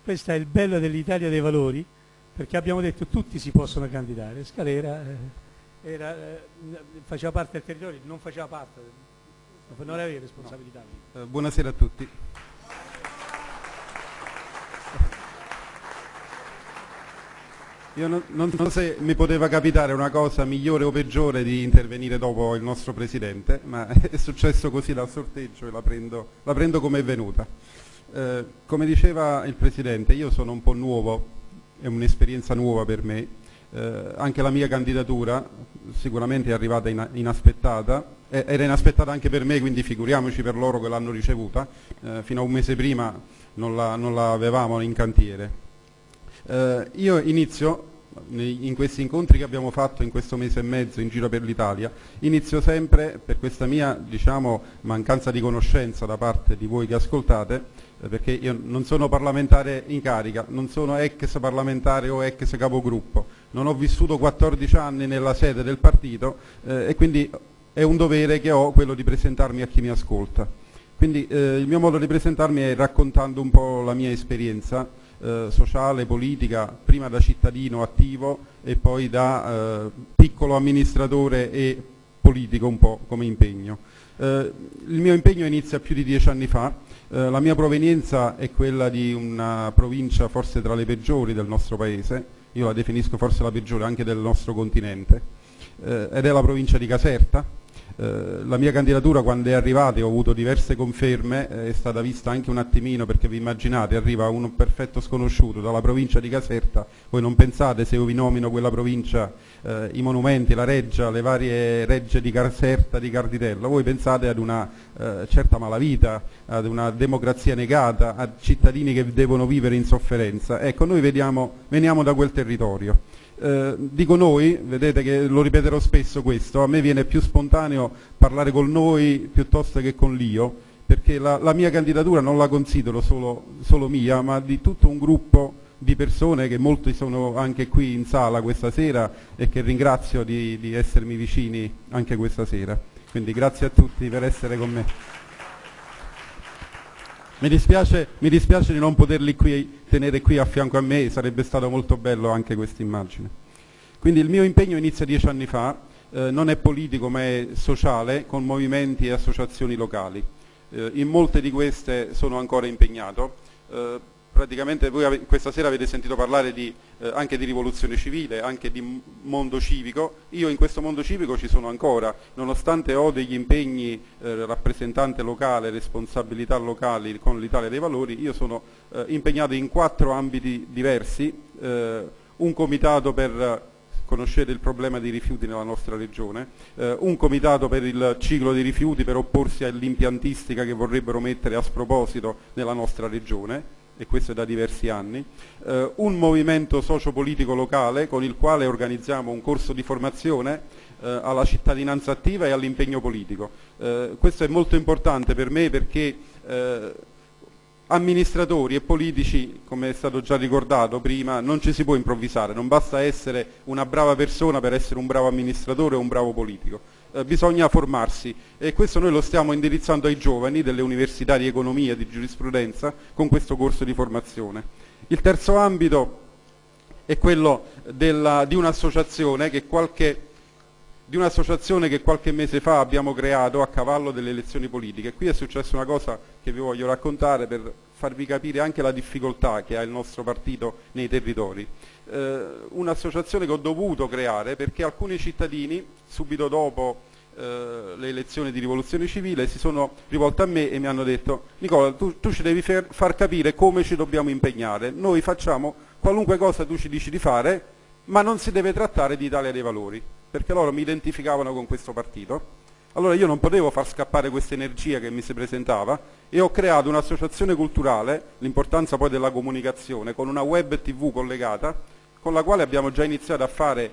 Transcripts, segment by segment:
questo è il bello dell'Italia dei Valori, perché abbiamo detto tutti si possono candidare. Scalera faceva parte del territorio, non faceva parte, non aveva responsabilità. Buonasera a tutti. Io non so se mi poteva capitare una cosa migliore o peggiore di intervenire dopo il nostro Presidente, ma è successo così dal sorteggio e la prendo come è venuta. Come diceva il Presidente, io sono un po' nuovo, è un'esperienza nuova per me, anche la mia candidatura sicuramente è arrivata inaspettata, era inaspettata anche per me, quindi figuriamoci per loro che l'hanno ricevuta, fino a un mese prima non la avevamo in cantiere. Io inizio in questi incontri che abbiamo fatto in questo mese e mezzo in giro per l'Italia, inizio sempre per questa mia, diciamo, mancanza di conoscenza da parte di voi che ascoltate, perché io non sono parlamentare in carica, non sono ex parlamentare o ex capogruppo, non ho vissuto 14 anni nella sede del partito e quindi è un dovere che ho quello di presentarmi a chi mi ascolta. Quindi il mio modo di presentarmi è raccontando un po' la mia esperienza sociale, politica, prima da cittadino attivo e poi da piccolo amministratore e politico un po' come impegno. Il mio impegno inizia più di 10 anni fa, la mia provenienza è quella di una provincia forse tra le peggiori del nostro paese, io la definisco forse la peggiore anche del nostro continente, ed è la provincia di Caserta. La mia candidatura quando è arrivata, e ho avuto diverse conferme, è stata vista anche un attimino, perché vi immaginate, arriva un perfetto sconosciuto dalla provincia di Caserta, voi non pensate, se io vi nomino quella provincia, i monumenti, la reggia, le varie regge di Caserta, di Carditello, voi pensate ad una certa malavita, ad una democrazia negata, a cittadini che devono vivere in sofferenza. Ecco, noi veniamo da quel territorio. Dico noi, vedete che lo ripeterò spesso questo, a me viene più spontaneo parlare con noi piuttosto che con l'io, perché la mia candidatura non la considero solo mia, ma di tutto un gruppo di persone che molti sono anche qui in sala questa sera e che ringrazio di essermi vicini anche questa sera. Quindi grazie a tutti per essere con me. Mi dispiace di non poterli tenere qui a fianco a me, sarebbe stato molto bello anche questa immagine. Quindi il mio impegno inizia 10 anni fa, non è politico ma è sociale, con movimenti e associazioni locali. In molte di queste sono ancora impegnato. Praticamente voi questa sera avete sentito parlare anche di rivoluzione civile, anche di mondo civico. Io in questo mondo civico ci sono ancora, nonostante ho degli impegni rappresentante locale, responsabilità locali con l'Italia dei Valori, io sono impegnato in 4 ambiti diversi, un comitato per conoscere il problema dei rifiuti nella nostra regione, un comitato per il ciclo dei rifiuti per opporsi all'impiantistica che vorrebbero mettere a sproposito nella nostra regione, e questo è da diversi anni, un movimento sociopolitico locale con il quale organizziamo un corso di formazione alla cittadinanza attiva e all'impegno politico. Questo è molto importante per me perché amministratori e politici, come è stato già ricordato prima, non ci si può improvvisare, non basta essere una brava persona per essere un bravo amministratore o un bravo politico. Bisogna formarsi e questo noi lo stiamo indirizzando ai giovani delle università di economia e di giurisprudenza con questo corso di formazione. Il terzo ambito è quello di un'associazione che qualche mese fa abbiamo creato a cavallo delle elezioni politiche. Qui è successa una cosa che vi voglio raccontare per farvi capire anche la difficoltà che ha il nostro partito nei territori. Un'associazione che ho dovuto creare perché alcuni cittadini, subito dopo le elezioni di rivoluzione civile, si sono rivolti a me e mi hanno detto: Nicola, tu ci devi far capire come ci dobbiamo impegnare, noi facciamo qualunque cosa tu ci dici di fare, ma non si deve trattare di Italia dei Valori, perché loro mi identificavano con questo partito. Allora io non potevo far scappare questa energia che mi si presentava e ho creato un'associazione culturale, l'importanza poi della comunicazione, con una web TV collegata, con la quale abbiamo già iniziato a fare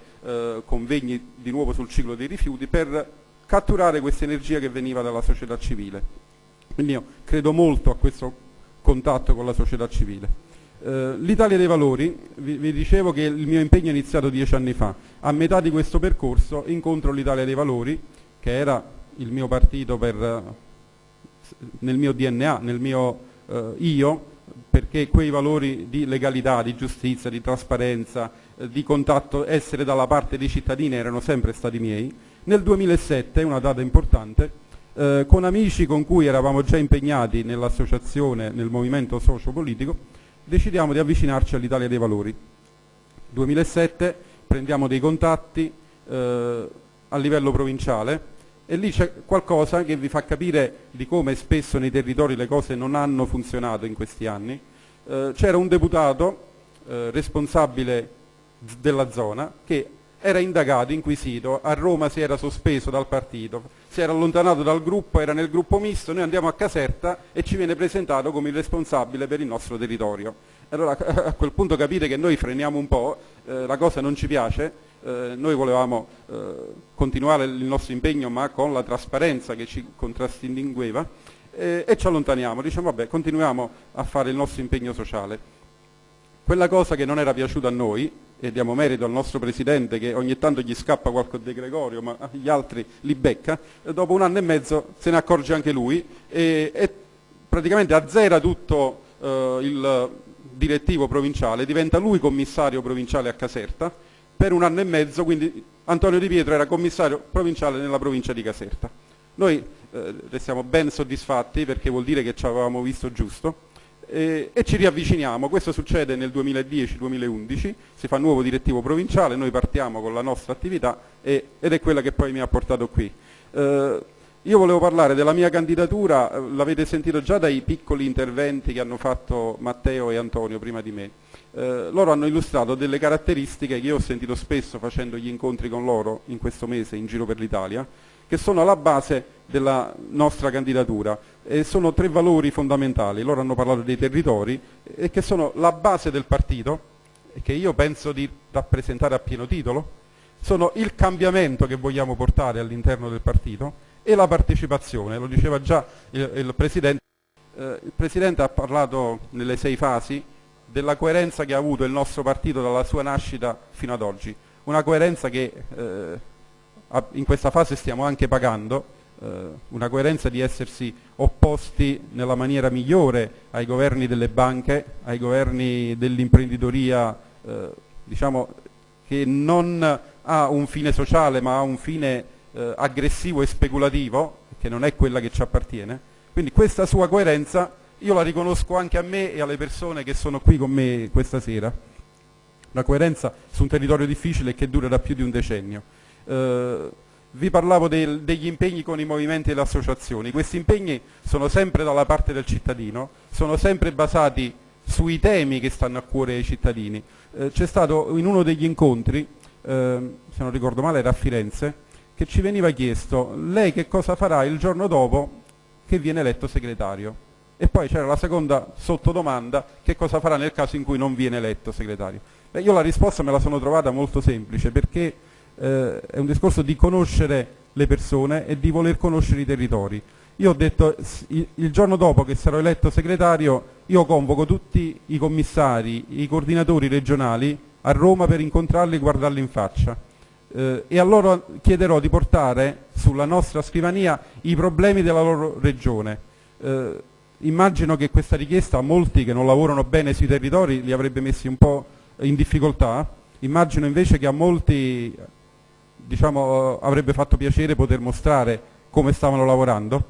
convegni di nuovo sul ciclo dei rifiuti per catturare questa energia che veniva dalla società civile. Quindi io credo molto a questo contatto con la società civile. L'Italia dei Valori, vi dicevo che il mio impegno è iniziato 10 anni fa. A metà di questo percorso incontro l'Italia dei Valori, che era il mio partito nel mio DNA, nel mio io, perché quei valori di legalità, di giustizia, di trasparenza, di contatto, essere dalla parte dei cittadini erano sempre stati miei. Nel 2007, una data importante, con amici con cui eravamo già impegnati nell'associazione, nel movimento socio-politico, decidiamo di avvicinarci all'Italia dei Valori. 2007, prendiamo dei contatti a livello provinciale e lì c'è qualcosa che vi fa capire di come spesso nei territori le cose non hanno funzionato in questi anni. C'era un deputato responsabile della zona che era indagato, inquisito, a Roma si era sospeso dal partito, si era allontanato dal gruppo, era nel gruppo misto, noi andiamo a Caserta e ci viene presentato come il responsabile per il nostro territorio. Allora a quel punto capite che noi freniamo un po', la cosa non ci piace, noi volevamo continuare il nostro impegno ma con la trasparenza che ci contraddistingueva e ci allontaniamo, diciamo vabbè continuiamo a fare il nostro impegno sociale. Quella cosa che non era piaciuta a noi, e diamo merito al nostro Presidente che ogni tanto gli scappa qualche De Gregorio ma gli altri li becca, dopo un anno e mezzo se ne accorge anche lui e praticamente azzera tutto il direttivo provinciale, diventa lui commissario provinciale a Caserta per un anno e mezzo, quindi Antonio Di Pietro era commissario provinciale nella provincia di Caserta. Noi restiamo ben soddisfatti perché vuol dire che ci avevamo visto giusto e ci riavviciniamo. Questo succede nel 2010-2011, si fa nuovo direttivo provinciale, noi partiamo con la nostra attività ed è quella che poi mi ha portato qui. Io volevo parlare della mia candidatura, l'avete sentito già dai piccoli interventi che hanno fatto Matteo e Antonio prima di me. Loro hanno illustrato delle caratteristiche che io ho sentito spesso facendo gli incontri con loro in questo mese in giro per l'Italia, che sono alla base della nostra candidatura e sono 3 valori fondamentali. Loro hanno parlato dei territori e che sono la base del partito e che io penso di rappresentare a pieno titolo, sono il cambiamento che vogliamo portare all'interno del partito e la partecipazione. Lo diceva già il Presidente. Il Presidente ha parlato nelle 6 fasi della coerenza che ha avuto il nostro partito dalla sua nascita fino ad oggi, una coerenza che in questa fase stiamo anche pagando, una coerenza di essersi opposti nella maniera migliore ai governi delle banche, ai governi dell'imprenditoria, diciamo che non ha un fine sociale ma ha un fine aggressivo e speculativo, che non è quella che ci appartiene. Quindi questa sua coerenza io la riconosco anche a me e alle persone che sono qui con me questa sera. Una coerenza su un territorio difficile che dura da più di un decennio. Vi parlavo degli impegni con i movimenti e le associazioni. Questi impegni sono sempre dalla parte del cittadino, sono sempre basati sui temi che stanno a cuore ai cittadini. C'è stato in uno degli incontri, se non ricordo male era a Firenze, che ci veniva chiesto lei che cosa farà il giorno dopo che viene eletto segretario, e poi c'era la seconda sottodomanda, che cosa farà nel caso in cui non viene eletto segretario. Beh, io la risposta me la sono trovata molto semplice, perché è un discorso di conoscere le persone e di voler conoscere i territori. Io ho detto il giorno dopo che sarò eletto segretario io convoco tutti i commissari, i coordinatori regionali a Roma per incontrarli e guardarli in faccia. E a loro chiederò di portare sulla nostra scrivania i problemi della loro regione. Immagino che questa richiesta a molti che non lavorano bene sui territori li avrebbe messi un po' in difficoltà, immagino invece che a molti avrebbe fatto piacere poter mostrare come stavano lavorando,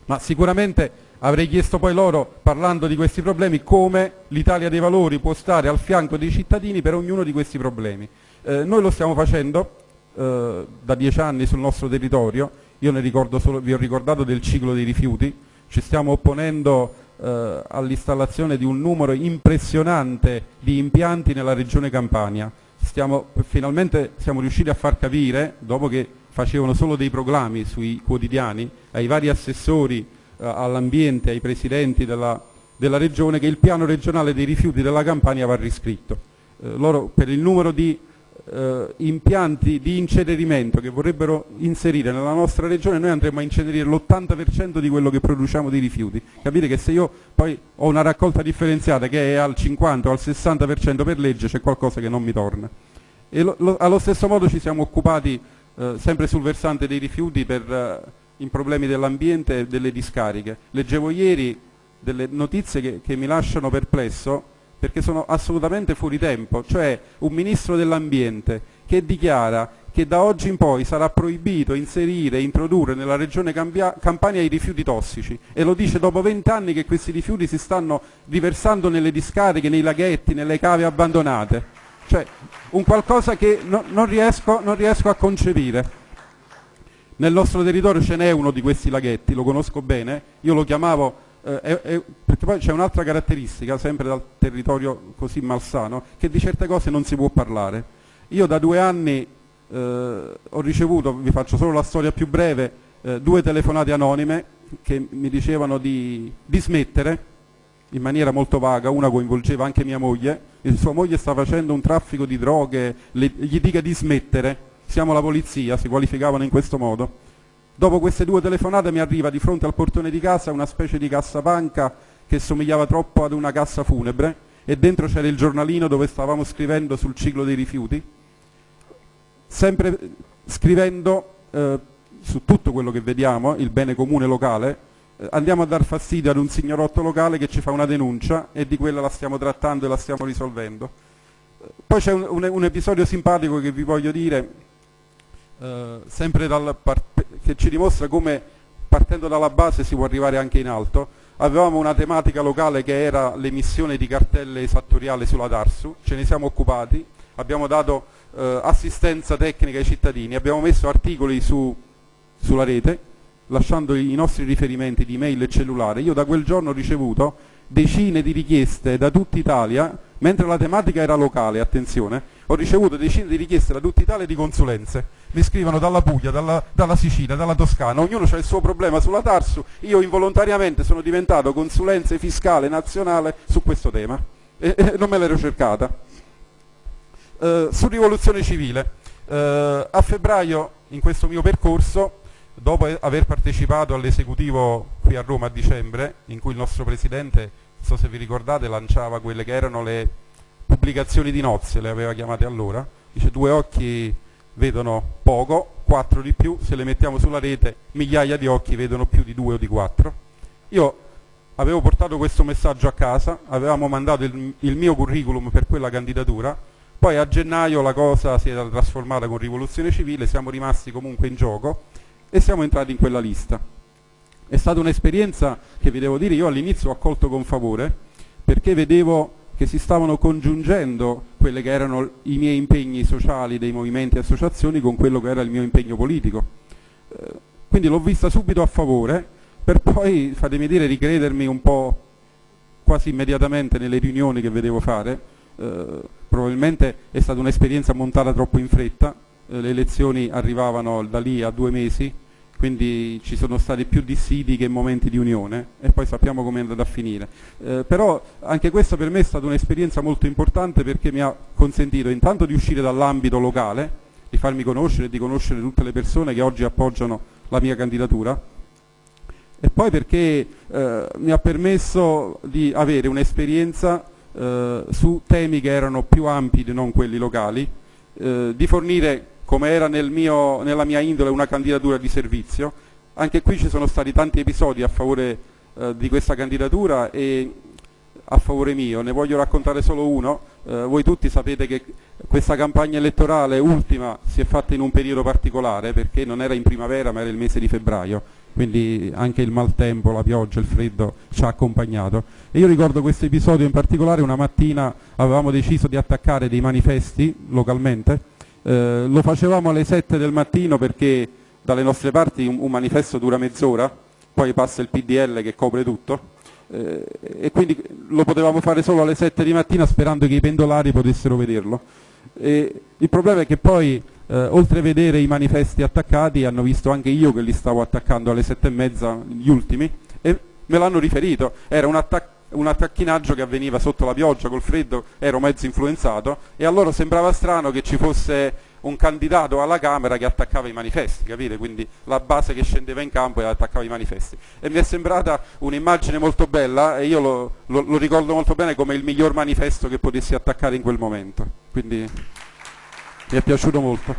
ma sicuramente avrei chiesto poi loro, parlando di questi problemi, come l'Italia dei Valori può stare al fianco dei cittadini per ognuno di questi problemi. Noi lo stiamo facendo da 10 anni sul nostro territorio. Io ne ricordo solo, vi ho ricordato del ciclo dei rifiuti, ci stiamo opponendo all'installazione di un numero impressionante di impianti nella regione Campania. Finalmente siamo riusciti a far capire, dopo che facevano solo dei proclami sui quotidiani, ai vari assessori all'ambiente, ai presidenti della regione, che il piano regionale dei rifiuti della Campania va riscritto. Loro per il numero di impianti di incenerimento che vorrebbero inserire nella nostra regione, noi andremo a incenerire l'80% di quello che produciamo di rifiuti. Capite che se io poi ho una raccolta differenziata che è al 50 o al 60% per legge, c'è qualcosa che non mi torna. E allo stesso modo ci siamo occupati sempre sul versante dei rifiuti per i problemi dell'ambiente e delle discariche. Leggevo ieri delle notizie che mi lasciano perplesso, perché sono assolutamente fuori tempo, cioè un ministro dell'ambiente che dichiara che da oggi in poi sarà proibito inserire e introdurre nella regione Campania i rifiuti tossici, e lo dice dopo 20 anni che questi rifiuti si stanno riversando nelle discariche, nei laghetti, nelle cave abbandonate. Cioè un qualcosa che non riesco a concepire. Nel nostro territorio ce n'è uno di questi laghetti, lo conosco bene, io lo chiamavo, perché poi c'è un'altra caratteristica, sempre dal territorio così malsano, che di certe cose non si può parlare. Io da 2 anni ho ricevuto, vi faccio solo la storia più breve, 2 telefonate anonime che mi dicevano di smettere, in maniera molto vaga. Una coinvolgeva anche mia moglie, e sua moglie sta facendo un traffico di droghe, gli dica di smettere, siamo la polizia, si qualificavano in questo modo. Dopo queste 2 telefonate mi arriva di fronte al portone di casa una specie di cassapanca che somigliava troppo ad una cassa funebre, e dentro c'era il giornalino dove stavamo scrivendo sul ciclo dei rifiuti, sempre scrivendo su tutto quello che vediamo, il bene comune locale. Andiamo a dar fastidio ad un signorotto locale che ci fa una denuncia, e di quella la stiamo trattando e la stiamo risolvendo. Poi c'è un episodio simpatico che vi voglio dire, sempre che ci dimostra come partendo dalla base si può arrivare anche in alto. Avevamo una tematica locale che era l'emissione di cartelle esattoriali sulla Darsu, ce ne siamo occupati, abbiamo dato assistenza tecnica ai cittadini, abbiamo messo articoli sulla rete, lasciando i nostri riferimenti di email e cellulare. Io da quel giorno ho ricevuto decine di richieste da tutta Italia, mentre la tematica era locale, attenzione, ho ricevuto decine di richieste da tutta Italia di consulenze. Mi scrivono dalla Puglia, dalla Sicilia, dalla Toscana, ognuno ha il suo problema sulla Tarsu. Io involontariamente sono diventato consulenza fiscale nazionale su questo tema, e non me l'ero cercata. Su rivoluzione civile, a febbraio, in questo mio percorso, dopo aver partecipato all'esecutivo qui a Roma a dicembre, in cui il nostro presidente, non so se vi ricordate, lanciava quelle che erano le pubblicazioni di nozze, le aveva chiamate allora, dice 2 occhi vedono poco, 4 di più, se le mettiamo sulla rete migliaia di occhi vedono più di 2 o di 4. Io avevo portato questo messaggio a casa, avevamo mandato il mio curriculum per quella candidatura, poi a gennaio la cosa si era trasformata con rivoluzione civile, siamo rimasti comunque in gioco e siamo entrati in quella lista. È stata un'esperienza che, vi devo dire, io all'inizio ho accolto con favore, perché vedevo che si stavano congiungendo quelli che erano i miei impegni sociali dei movimenti e associazioni con quello che era il mio impegno politico. Quindi l'ho vista subito a favore, per poi, fatemi dire, ricredermi un po' quasi immediatamente nelle riunioni che vedevo fare. Probabilmente è stata un'esperienza montata troppo in fretta, le elezioni arrivavano da lì a 2 mesi, quindi ci sono stati più dissidi che momenti di unione, e poi sappiamo come è andata a finire. Però anche questa per me è stata un'esperienza molto importante, perché mi ha consentito intanto di uscire dall'ambito locale, di farmi conoscere e di conoscere tutte le persone che oggi appoggiano la mia candidatura, e poi perché mi ha permesso di avere un'esperienza su temi che erano più ampi di non quelli locali, di fornire, come era nella mia indole, una candidatura di servizio. Anche qui ci sono stati tanti episodi a favore di questa candidatura e a favore mio, ne voglio raccontare solo uno. Voi tutti sapete che questa campagna elettorale ultima si è fatta in un periodo particolare, perché non era in primavera ma era il mese di febbraio, quindi anche il maltempo, la pioggia, il freddo ci ha accompagnato. E io ricordo questo episodio in particolare. Una mattina avevamo deciso di attaccare dei manifesti localmente, lo facevamo alle 7 del mattino perché dalle nostre parti un manifesto dura mezz'ora, poi passa il PDL che copre tutto, e quindi lo potevamo fare solo alle 7 di mattina, sperando che i pendolari potessero vederlo. Il problema è che poi oltre a vedere i manifesti attaccati, hanno visto anche io che li stavo attaccando alle 7:30, gli ultimi, e me l'hanno riferito. Era un attacchinaggio che avveniva sotto la pioggia, col freddo, ero mezzo influenzato, e a loro sembrava strano che ci fosse un candidato alla Camera che attaccava i manifesti, capite? Quindi la base che scendeva in campo e attaccava i manifesti. E mi è sembrata un'immagine molto bella, e io lo ricordo molto bene come il miglior manifesto che potessi attaccare in quel momento. Quindi mi è piaciuto molto.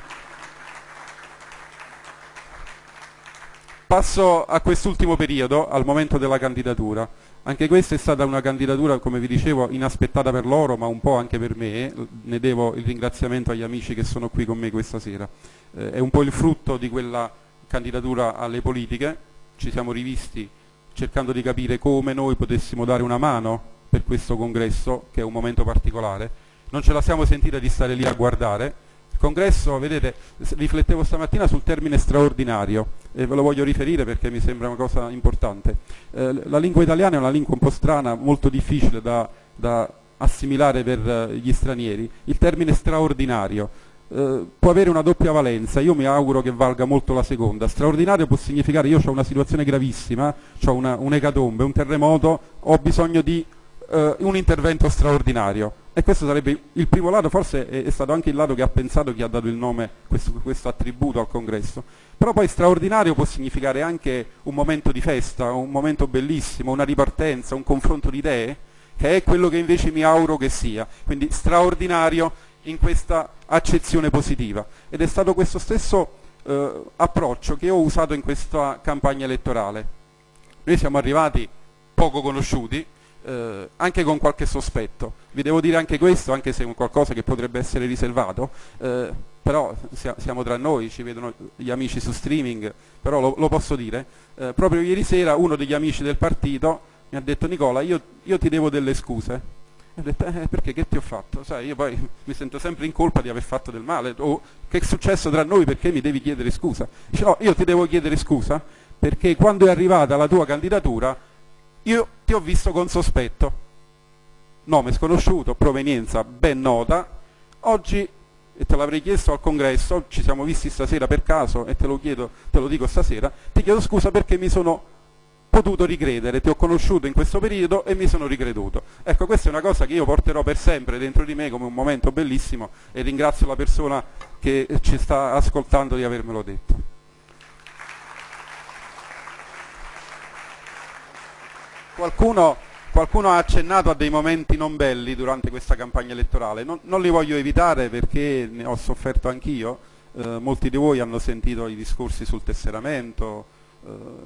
Passo a quest'ultimo periodo, al momento della candidatura. Anche questa è stata una candidatura, come vi dicevo, inaspettata per loro, ma un po' anche per me. Ne devo il ringraziamento agli amici che sono qui con me questa sera. È un po' il frutto di quella candidatura alle politiche. Ci siamo rivisti cercando di capire come noi potessimo dare una mano per questo congresso, che è un momento particolare. Non ce la siamo sentita di stare lì a guardare. Il congresso, vedete, riflettevo stamattina sul termine straordinario e ve lo voglio riferire perché mi sembra una cosa importante. La lingua italiana è una lingua un po' strana, molto difficile da assimilare per gli stranieri. Il termine straordinario può avere una doppia valenza, io mi auguro che valga molto la seconda. Straordinario può significare io ho una situazione gravissima, ho un'ecatombe, un terremoto, ho bisogno di un intervento straordinario. E questo sarebbe il primo lato, forse è stato anche il lato che ha pensato chi ha dato il nome, questo attributo al congresso. Però poi straordinario può significare anche un momento di festa, un momento bellissimo, una ripartenza, un confronto di idee, che è quello che invece mi auguro che sia. Quindi straordinario in questa accezione positiva. Ed è stato questo stesso approccio che ho usato in questa campagna elettorale. Noi siamo arrivati poco conosciuti, anche con qualche sospetto. Vi devo dire anche questo, anche se è qualcosa che potrebbe essere riservato, però siamo tra noi, ci vedono gli amici su streaming, però lo posso dire. Proprio ieri sera uno degli amici del partito mi ha detto: Nicola, io ti devo delle scuse. E ho detto: perché? Che ti ho fatto? Sai, io poi mi sento sempre in colpa di aver fatto del male. O che è successo tra noi, perché mi devi chiedere scusa? Dice: no, io ti devo chiedere scusa perché quando è arrivata la tua candidatura io ti ho visto con sospetto, nome sconosciuto, provenienza ben nota. Oggi, e te l'avrei chiesto al congresso, ci siamo visti stasera per caso e te lo dico stasera, ti chiedo scusa perché mi sono potuto ricredere, ti ho conosciuto in questo periodo e mi sono ricreduto. Ecco, questa è una cosa che io porterò per sempre dentro di me come un momento bellissimo e ringrazio la persona che ci sta ascoltando di avermelo detto. Qualcuno ha accennato a dei momenti non belli durante questa campagna elettorale. Non li voglio evitare perché ne ho sofferto anch'io. Molti di voi hanno sentito i discorsi sul tesseramento,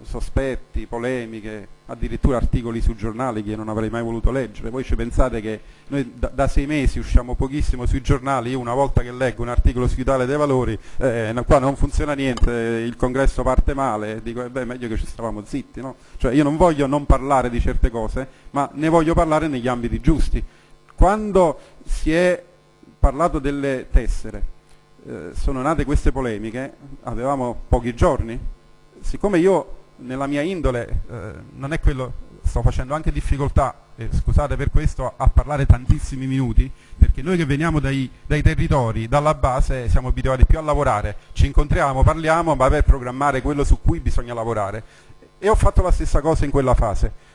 sospetti, polemiche, addirittura articoli su giornali che io non avrei mai voluto leggere. Voi ci pensate che noi da 6 mesi usciamo pochissimo sui giornali. Io una volta che leggo un articolo su Italia dei Valori, qua non funziona niente, il congresso parte male, dico meglio che ci stavamo zitti, no? Cioè io non voglio non parlare di certe cose, ma ne voglio parlare negli ambiti giusti. Quando si è parlato delle tessere, sono nate queste polemiche, avevamo pochi giorni. Siccome io nella mia indole non è quello, sto facendo anche difficoltà, scusate per questo, a parlare tantissimi minuti, perché noi che veniamo dai territori, dalla base, siamo abituati più a lavorare, ci incontriamo, parliamo, ma per programmare quello su cui bisogna lavorare. E ho fatto la stessa cosa in quella fase.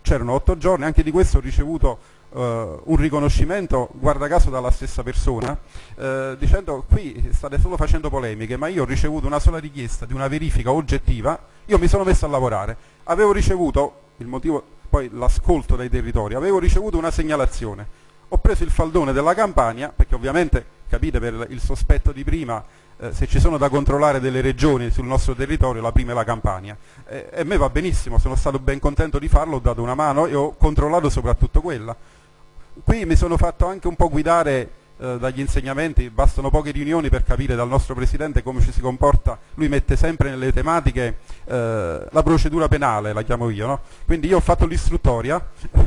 C'erano 8 giorni, anche di questo ho ricevuto un riconoscimento, guarda caso dalla stessa persona, dicendo: qui state solo facendo polemiche, ma io ho ricevuto una sola richiesta di una verifica oggettiva, io mi sono messo a lavorare, avevo ricevuto, il motivo poi l'ascolto dai territori, avevo ricevuto una segnalazione, ho preso il faldone della Campania, perché ovviamente, capite, per il sospetto di prima, se ci sono da controllare delle regioni sul nostro territorio, la prima è la Campania. E a me va benissimo, sono stato ben contento di farlo, ho dato una mano e ho controllato soprattutto quella. Qui mi sono fatto anche un po' guidare dagli insegnamenti, bastano poche riunioni per capire dal nostro Presidente come ci si comporta. Lui mette sempre nelle tematiche la procedura penale, la chiamo io, no? Quindi io ho fatto l'istruttoria,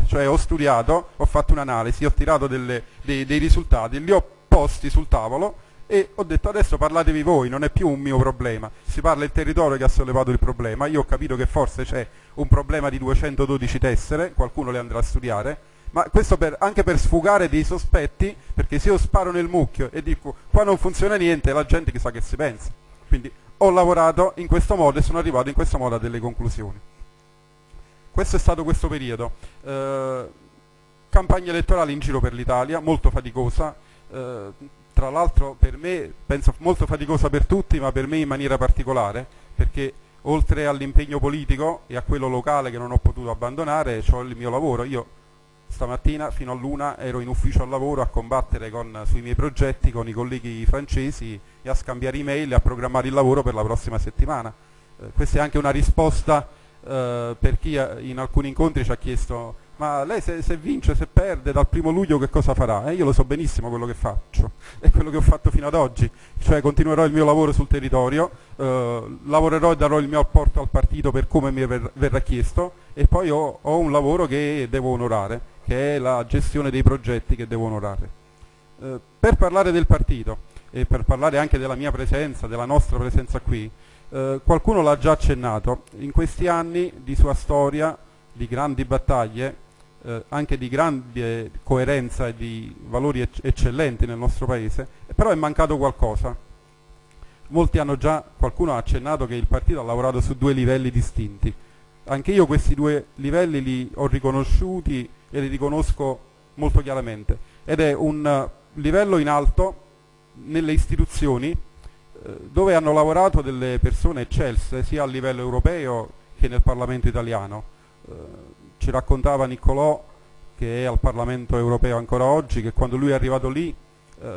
cioè ho studiato, ho fatto un'analisi, ho tirato dei risultati, li ho posti sul tavolo e ho detto: adesso parlatevi voi, non è più un mio problema, si parla il territorio che ha sollevato il problema. Io ho capito che forse c'è un problema di 212 tessere, qualcuno le andrà a studiare, ma questo anche per sfugare dei sospetti, perché se io sparo nel mucchio e dico qua non funziona niente, la gente chissà che si pensa. Quindi ho lavorato in questo modo e sono arrivato in questo modo a delle conclusioni. Questo è stato questo periodo. Campagna elettorale in giro per l'Italia, molto faticosa, tra l'altro per me, penso molto faticosa per tutti, ma per me in maniera particolare, perché oltre all'impegno politico e a quello locale che non ho potuto abbandonare, ho il mio lavoro. Io stamattina fino all'1 ero in ufficio al lavoro a combattere sui miei progetti con i colleghi francesi e a scambiare email e a programmare il lavoro per la prossima settimana. Questa è anche una risposta per chi in alcuni incontri ci ha chiesto: ma lei se vince, se perde dal 1° luglio che cosa farà? Io lo so benissimo quello che faccio, è quello che ho fatto fino ad oggi, cioè continuerò il mio lavoro sul territorio, lavorerò e darò il mio apporto al partito per come mi verrà chiesto, e poi ho un lavoro che devo onorare, che è la gestione dei progetti che devo onorare. Per parlare del partito e per parlare anche della mia presenza, della nostra presenza qui, qualcuno l'ha già accennato: in questi anni di sua storia, di grandi battaglie, anche di grande coerenza e di valori eccellenti nel nostro paese, però è mancato qualcosa. Qualcuno ha accennato che il partito ha lavorato su 2 livelli distinti. Anche io questi 2 livelli li ho riconosciuti e li riconosco molto chiaramente, ed è un livello in alto nelle istituzioni, dove hanno lavorato delle persone eccelse sia a livello europeo che nel Parlamento italiano. Ci raccontava Niccolò, che è al Parlamento europeo ancora oggi, che quando lui è arrivato lì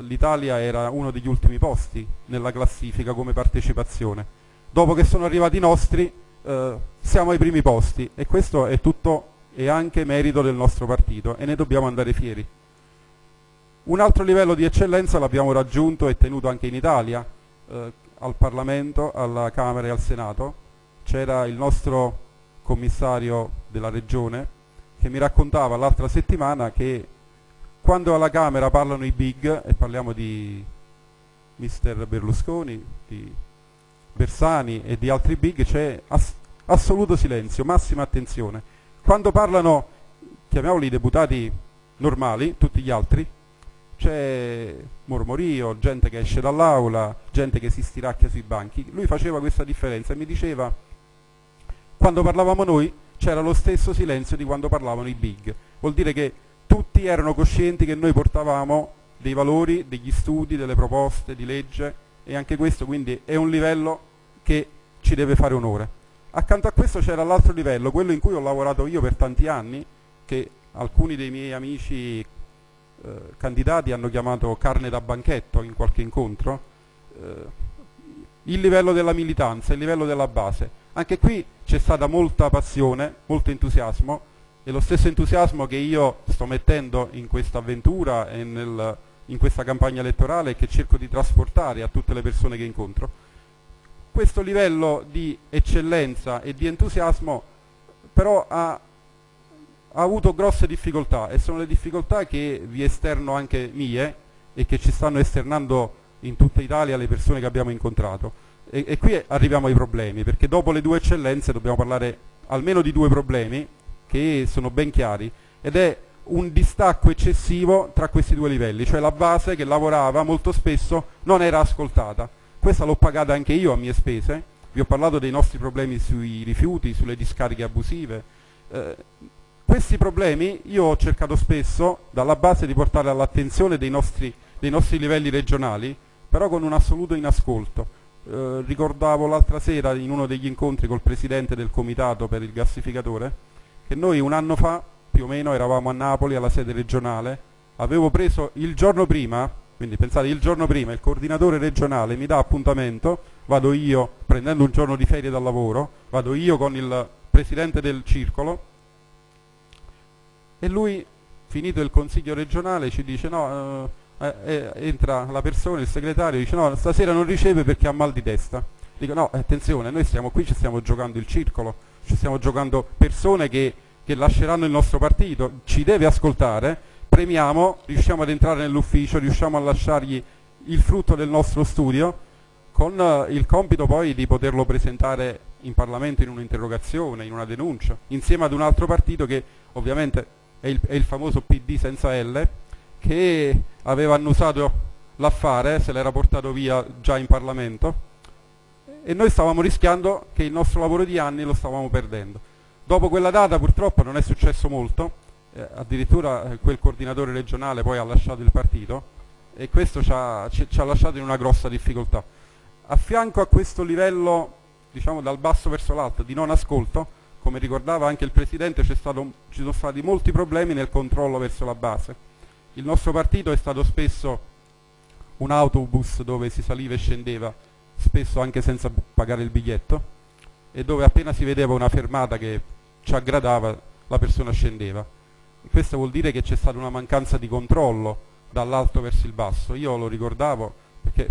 l'Italia era uno degli ultimi posti nella classifica come partecipazione. Dopo che sono arrivati i nostri siamo ai primi posti, e questo è tutto e anche merito del nostro partito, e ne dobbiamo andare fieri. Un altro livello di eccellenza l'abbiamo raggiunto e tenuto anche in Italia, al Parlamento, alla Camera e al Senato. C'era il nostro commissario della regione che mi raccontava l'altra settimana che quando alla Camera parlano i big, e parliamo di Mister Berlusconi, di Bersani e di altri big, c'è assoluto silenzio, massima attenzione. Quando parlano, chiamiamoli deputati normali, tutti gli altri, c'è mormorio, gente che esce dall'aula, gente che si stiracchia sui banchi. Lui faceva questa differenza e mi diceva: quando parlavamo noi c'era lo stesso silenzio di quando parlavano i big. Vuol dire che tutti erano coscienti che noi portavamo dei valori, degli studi, delle proposte di legge, e anche questo quindi è un livello che ci deve fare onore. Accanto a questo c'era l'altro livello, quello in cui ho lavorato io per tanti anni, che alcuni dei miei amici candidati hanno chiamato carne da banchetto in qualche incontro, il livello della militanza, il livello della base. Anche qui c'è stata molta passione, molto entusiasmo, e lo stesso entusiasmo che io sto mettendo in questa avventura e in questa campagna elettorale, che cerco di trasportare a tutte le persone che incontro. Questo livello di eccellenza e di entusiasmo però ha avuto grosse difficoltà, e sono le difficoltà che vi esterno anche mie e che ci stanno esternando in tutta Italia le persone che abbiamo incontrato. E qui arriviamo ai problemi, perché dopo le 2 eccellenze dobbiamo parlare almeno di 2 problemi che sono ben chiari, ed è un distacco eccessivo tra questi 2 livelli, cioè la base che lavorava molto spesso non era ascoltata. Questa l'ho pagata anche io a mie spese. Vi ho parlato dei nostri problemi sui rifiuti, sulle discariche abusive. Questi problemi io ho cercato spesso dalla base di portare all'attenzione dei nostri livelli regionali, però con un assoluto inascolto. Ricordavo l'altra sera in uno degli incontri col presidente del comitato per il gassificatore che noi un anno fa più o meno eravamo a Napoli alla sede regionale. Avevo preso il giorno prima, quindi pensate, il giorno prima il coordinatore regionale mi dà appuntamento, vado io prendendo un giorno di ferie dal lavoro, vado io con il presidente del circolo, e lui, finito il consiglio regionale, ci dice entra la persona, il segretario, dice: no, stasera non riceve perché ha mal di testa. Dico: no, attenzione, noi stiamo qui, ci stiamo giocando il circolo, ci stiamo giocando persone che lasceranno il nostro partito, ci deve ascoltare, premiamo, riusciamo ad entrare nell'ufficio, riusciamo a lasciargli il frutto del nostro studio, con il compito poi di poterlo presentare in Parlamento in un'interrogazione, in una denuncia, insieme ad un altro partito che ovviamente è il famoso PD senza L, che aveva annusato l'affare, se l'era portato via già in Parlamento, e noi stavamo rischiando che il nostro lavoro di anni lo stavamo perdendo. Dopo quella data purtroppo non è successo molto, addirittura quel coordinatore regionale poi ha lasciato il partito, e questo ci ha lasciato in una grossa difficoltà. A fianco a questo livello, diciamo dal basso verso l'alto, di non ascolto, come ricordava anche il Presidente, ci sono stati molti problemi nel controllo verso la base. Il nostro partito è stato spesso un autobus dove si saliva e scendeva, spesso anche senza pagare il biglietto. e dove appena si vedeva una fermata che ci aggradava la persona scendeva. Questo vuol dire che c'è stata una mancanza di controllo dall'alto verso il basso. Io lo ricordavo perché,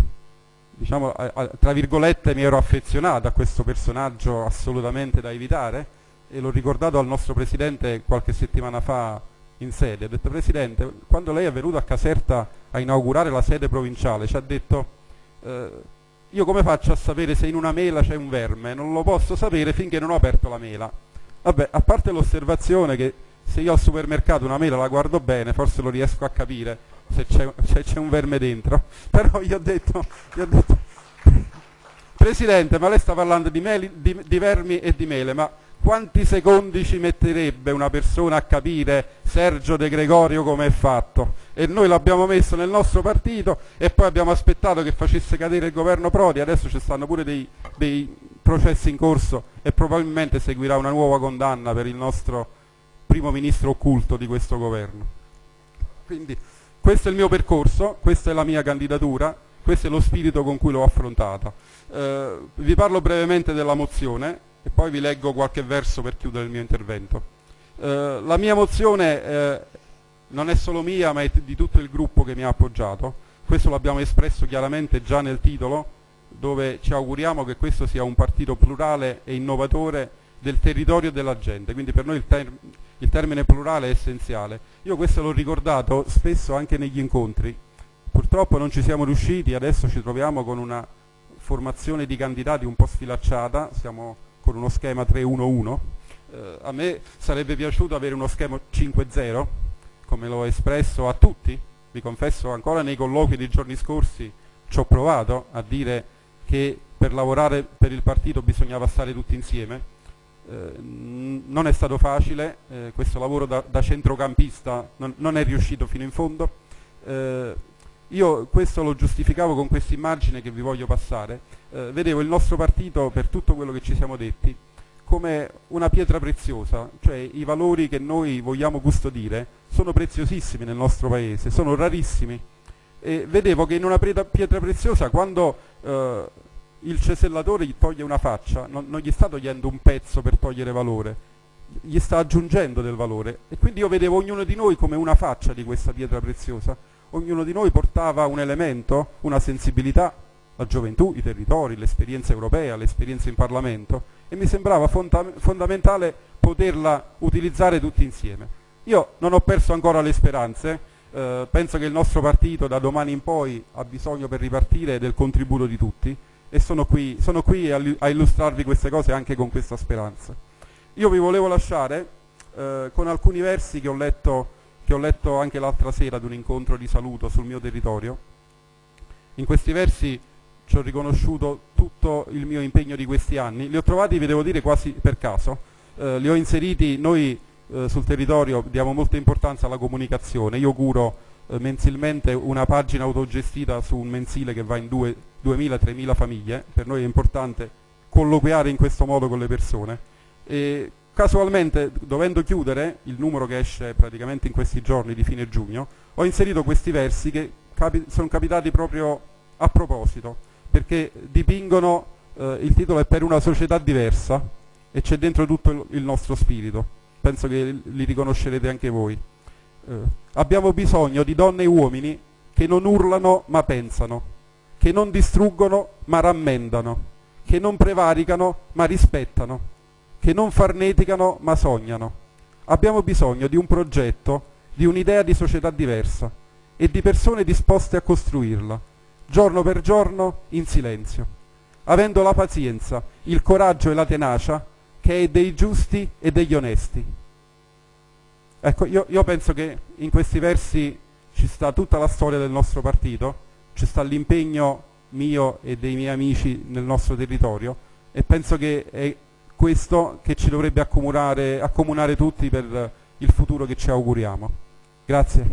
diciamo, tra virgolette, mi ero affezionato a questo personaggio assolutamente da evitare, e l'ho ricordato al nostro Presidente qualche settimana fa in sede. Ho detto: Presidente, quando lei è venuto a Caserta a inaugurare la sede provinciale, ci ha detto io come faccio a sapere se in una mela c'è un verme? Non lo posso sapere finché non ho aperto la mela. Vabbè, a parte l'osservazione che se io al supermercato una mela la guardo bene, forse lo riesco a capire se c'è un verme dentro, però gli ho detto Presidente, ma lei sta parlando di vermi e di mele, ma quanti secondi ci metterebbe una persona a capire Sergio De Gregorio come è fatto? E noi l'abbiamo messo nel nostro partito e poi abbiamo aspettato che facesse cadere il governo Prodi. Adesso ci stanno pure dei processi in corso e probabilmente seguirà una nuova condanna per il nostro primo ministro occulto di questo governo. Quindi questo è il mio percorso, questa è la mia candidatura, questo è lo spirito con cui l'ho affrontata. Vi parlo brevemente della mozione e poi vi leggo qualche verso per chiudere il mio intervento. La mia mozione non è solo mia, ma è di tutto il gruppo che mi ha appoggiato. Questo l'abbiamo espresso chiaramente già nel titolo, dove ci auguriamo che questo sia un partito plurale e innovatore del territorio e della gente. Quindi per noi il termine plurale è essenziale. Io questo l'ho ricordato spesso anche negli incontri. Purtroppo non ci siamo riusciti, adesso ci troviamo con una formazione di candidati un po' sfilacciata, siamo con uno schema 3-1-1. A me sarebbe piaciuto avere uno schema 5-0, come l'ho espresso a tutti. Vi confesso, ancora nei colloqui dei giorni scorsi ci ho provato a dire che per lavorare per il partito bisognava stare tutti insieme. Non è stato facile, questo lavoro da centrocampista non è riuscito fino in fondo. Io questo lo giustificavo con questa immagine che vi voglio passare. Vedevo il nostro partito, per tutto quello che ci siamo detti, come una pietra preziosa, cioè i valori che noi vogliamo custodire sono preziosissimi nel nostro paese, sono rarissimi. E vedevo che in una pietra preziosa, quando il cesellatore gli toglie una faccia, non gli sta togliendo un pezzo per togliere valore, gli sta aggiungendo del valore. E quindi io vedevo ognuno di noi come una faccia di questa pietra preziosa. Ognuno di noi portava un elemento, una sensibilità, la gioventù, i territori, l'esperienza europea, l'esperienza in Parlamento, e mi sembrava fondamentale poterla utilizzare tutti insieme. Io non ho perso ancora le speranze, penso che il nostro partito da domani in poi ha bisogno per ripartire del contributo di tutti, e sono qui a illustrarvi queste cose anche con questa speranza. Io vi volevo lasciare con alcuni versi che ho letto anche l'altra sera ad un incontro di saluto sul mio territorio. In questi versi ci ho riconosciuto tutto il mio impegno di questi anni. Li ho trovati, vi devo dire, quasi per caso. Li ho inseriti. Noi sul territorio diamo molta importanza alla comunicazione. Io curo mensilmente una pagina autogestita su un mensile che va in 2.000-3.000 famiglie. Per noi è importante colloquiare in questo modo con le persone. E casualmente, dovendo chiudere il numero che esce praticamente in questi giorni di fine giugno, ho inserito questi versi che sono capitati proprio a proposito, perché dipingono, il titolo è Per una società diversa, e c'è dentro tutto il nostro spirito. Penso che li riconoscerete anche voi. Abbiamo bisogno di donne e uomini che non urlano ma pensano, che non distruggono ma rammendano, che non prevaricano ma rispettano, che non farneticano ma sognano. Abbiamo bisogno di un progetto, di un'idea di società diversa e di persone disposte a costruirla, giorno per giorno, in silenzio, avendo la pazienza, il coraggio e la tenacia che è dei giusti e degli onesti. Ecco, io penso che in questi versi ci sta tutta la storia del nostro partito, ci sta l'impegno mio e dei miei amici nel nostro territorio, e penso che è questo che ci dovrebbe accomunare tutti per il futuro che ci auguriamo. Grazie.